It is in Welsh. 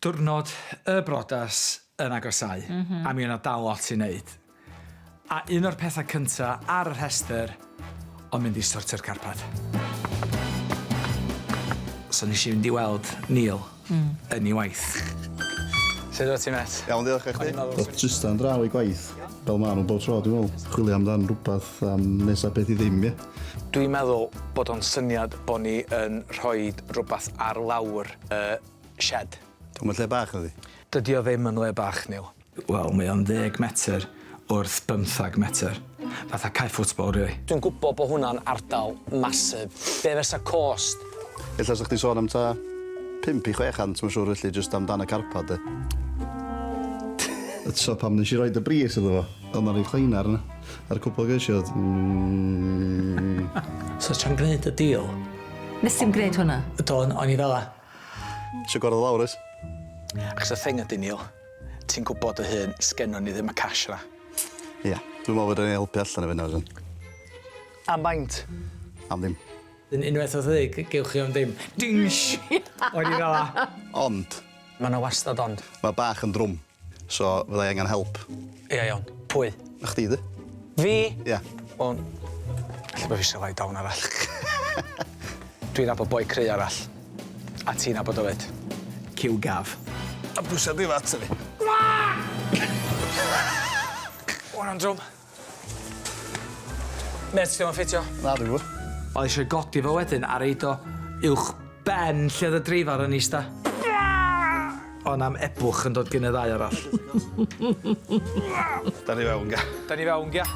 diwrnod y brodas yn agosáu, a mi yna dal lot i wneud. A un o'r pethau cyntaf ar y rhestr, o'n mynd i sortio'r carpad. So nes i fynd i weld Neil yn ei waith. Sut o't ti, met? Iawn, diolch i chdi. Mae Trystan draw i gwaith, fel maen nhw'n bob tro, dwi'n meddwl. Chwilio amdan rhywbeth am nesaf beth i ddim, ie. Dwi'n meddwl bod o'n syniad bod ni yn rhoi rhywbeth ar lawr y shed. Dwi'n meddwl lle bach ydi. Dydy o ddim yn le bach, Neil. Wel, mae o'n 10 metr wrth 15 metr. Fatha cae ffwtbol, rili. Dwi'n gwybod bod hwnna'n ardal masif. Be fysa cost? Ella sa'ch chi sôn am ta 5 i 600, mae'n siŵr felly, jyst amdan y carpad, e. So pam nes i roed y bris iddo fo, oedd na rhaid chleinar yna. Ar cwbl gysiad. So tra'n gwneud y deal? Nes ti'n gwneud hwnna? O'n i fel a. Isio gorau lawr, ys? Achos y thing ydy, Neil, ti'n gwybod y hyn, sgennon ni ddim y cash yna. Ia, dwi'n meddwl bod yn ei helpu allan y fyna, ysyn. Am baint? Am ddim. Unwaith o ddeg, gewch chi am ddim. Dinsh! O'n i fel a. Ond, Mae yna wastad ond. mae bach yn drwm, so fydda i angen help. Ia, iawn. Pwy? A chdi, di? Fi? Ia. O'n... Alla bod fi eisiau lai dawn arall. Dwi'n nabod boi creu arall. A ti'n nabod o fyd. Cyw gaf. A bwysau di fat fi. Hwna'n drwm. Met, ti'n ma'n ffitio? Na, dwi'n gwybod. Oedd eisiau godi fo wedyn a reid o uwch ben lle oedd y dreifar yn eista. O'n am ebwch yn dod gen y ddau arall. Da ni fewn, ga. Da ni fewn, gia.